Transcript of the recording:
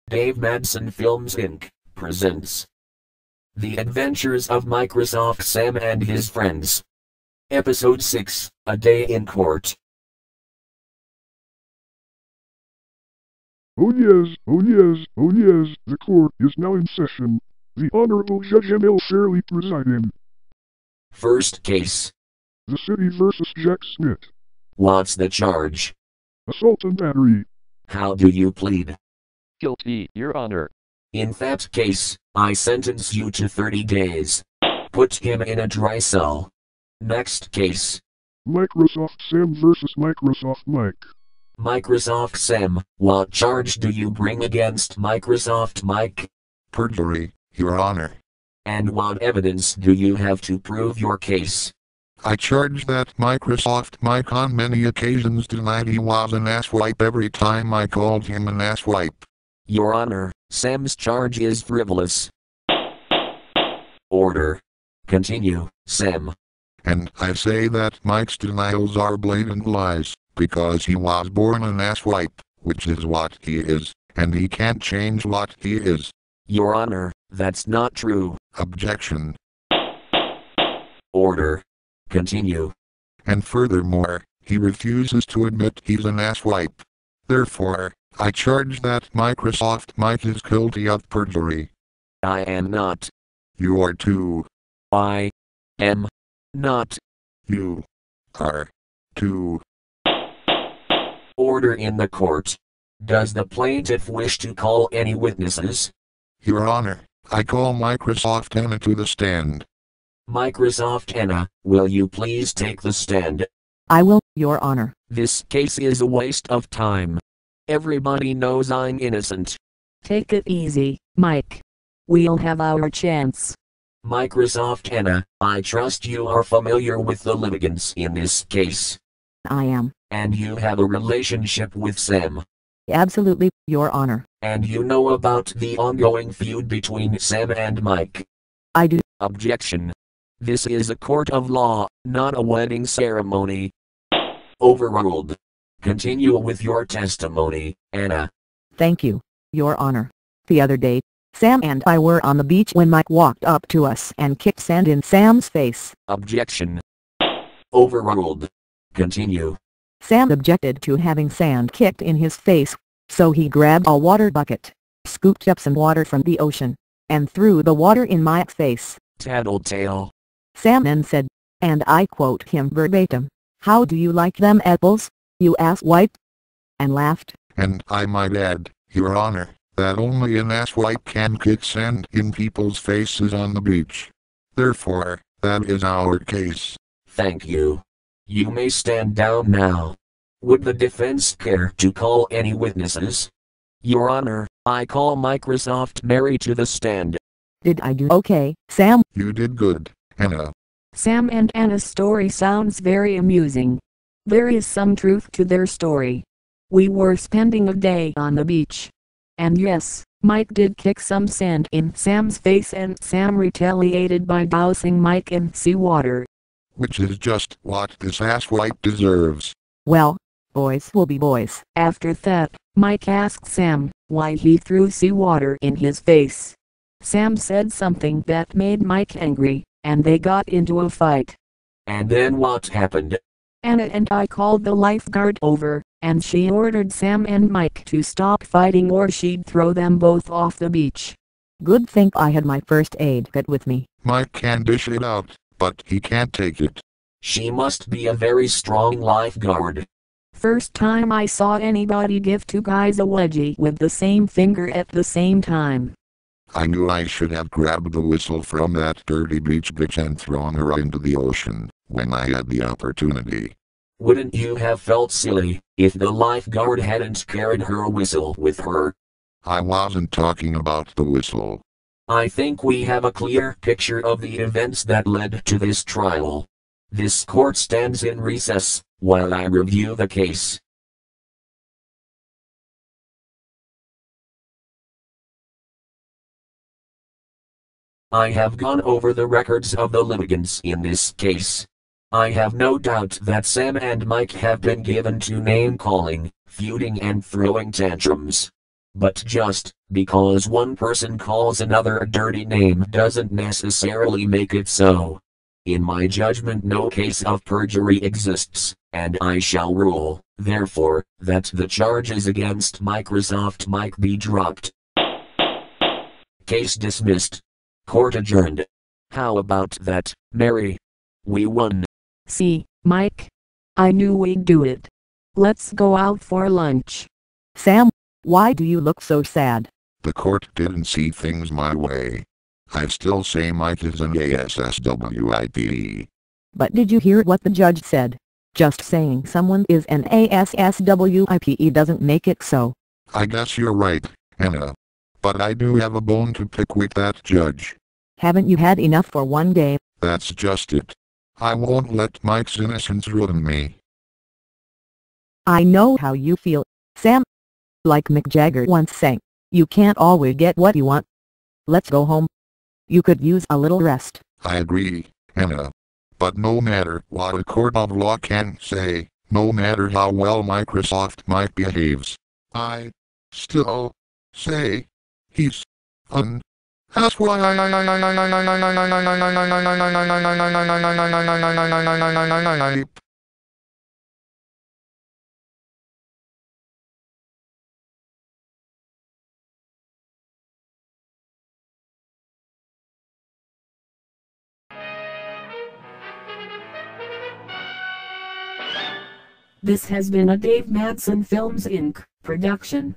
Dave Madson Films Inc. presents The Adventures of Microsoft Sam and His Friends. Episode 6, A Day in Court. Oh yes, oh yes, oh yes, the court is now in session. The Honorable Judge M.L. Shirley presiding. First case. The city versus Jack Smith. What's the charge? Assault and battery. How do you plead? Guilty, Your Honor. In that case, I sentence you to 30 days. Put him in a dry cell. Next case. Microsoft Sam versus Microsoft Mike. Microsoft Sam, what charge do you bring against Microsoft Mike? Perjury, Your Honor. And what evidence do you have to prove your case? I charge that Microsoft Mike on many occasions denied he was an asswipe every time I called him an asswipe. Your Honor, Sam's charge is frivolous. Order. Continue, Sam. And I say that Mike's denials are blatant lies, because he was born an asswipe, which is what he is, and he can't change what he is. Your Honor, that's not true. Objection. Order. Continue. And furthermore, he refuses to admit he's an asswipe. Therefore, I charge that Microsoft Mike is guilty of perjury. I am not. You are too. I am not. You are too. Order in the court. Does the plaintiff wish to call any witnesses? Your Honor, I call Microsoft Anna to the stand. Microsoft Anna, will you please take the stand? I will, Your Honor. This case is a waste of time. Everybody knows I'm innocent. Take it easy, Mike. We'll have our chance. Microsoft Anna, I trust you are familiar with the litigants in this case. I am. And you have a relationship with Sam. Absolutely, Your Honor. And you know about the ongoing feud between Sam and Mike. I do. Objection. This is a court of law, not a wedding ceremony. Overruled. Continue with your testimony, Anna. Thank you, Your Honor. The other day, Sam and I were on the beach when Mike walked up to us and kicked sand in Sam's face. Objection. Overruled. Continue. Sam objected to having sand kicked in his face, so he grabbed a water bucket, scooped up some water from the ocean, and threw the water in Mike's face. Tattletale. Sam then said, and I quote him verbatim, "How do you like them apples, you asswipe?" and laughed. And I might add, Your Honor, that only an asswipe can kick sand in people's faces on the beach. Therefore, that is our case. Thank you. You may stand down now. Would the defense care to call any witnesses? Your Honor, I call Microsoft Mary to the stand. Did I do okay, Sam? You did good, Anna. Sam and Anna's story sounds very amusing. There is some truth to their story. We were spending a day on the beach. And yes, Mike did kick some sand in Sam's face and Sam retaliated by dousing Mike in seawater. Which is just what this asswipe deserves. Well, boys will be boys. After that, Mike asked Sam why he threw seawater in his face. Sam said something that made Mike angry, and they got into a fight. And then what happened? Anna and I called the lifeguard over, and she ordered Sam and Mike to stop fighting or she'd throw them both off the beach. Good thing I had my first aid kit with me. Mike can dish it out, but he can't take it. She must be a very strong lifeguard. First time I saw anybody give two guys a wedgie with the same finger at the same time. I knew I should have grabbed the whistle from that dirty beach bitch and thrown her into the ocean, when I had the opportunity. Wouldn't you have felt silly, if the lifeguard hadn't carried her whistle with her? I wasn't talking about the whistle. I think we have a clear picture of the events that led to this trial. This court stands in recess, while I review the case. I have gone over the records of the litigants in this case. I have no doubt that Sam and Mike have been given to name-calling, feuding and throwing tantrums. But just Because one person calls another a dirty name doesn't necessarily make it so. In my judgment, no case of perjury exists, and I shall rule, therefore, that the charges against Microsoft Mike be dropped. Case dismissed. Court adjourned. How about that, Mary? We won. See, Mike? I knew we'd do it. Let's go out for lunch. Sam, why do you look so sad? The court didn't see things my way. I still say Mike is an ASSWIPE. But did you hear what the judge said? Just saying someone is an ASSWIPE doesn't make it so. I guess you're right, Anna. But I do have a bone to pick with that judge. Haven't you had enough for one day? That's just it. I won't let Mike's innocence ruin me. I know how you feel, Sam. Like Mick Jagger once sang, you can't always get what you want. Let's go home. You could use a little rest. I agree, Anna. But no matter what a court of law can say, no matter how well Microsoft Mike behaves, I still say he's an SWIPE. This has been a Dave Madson Films Inc. production.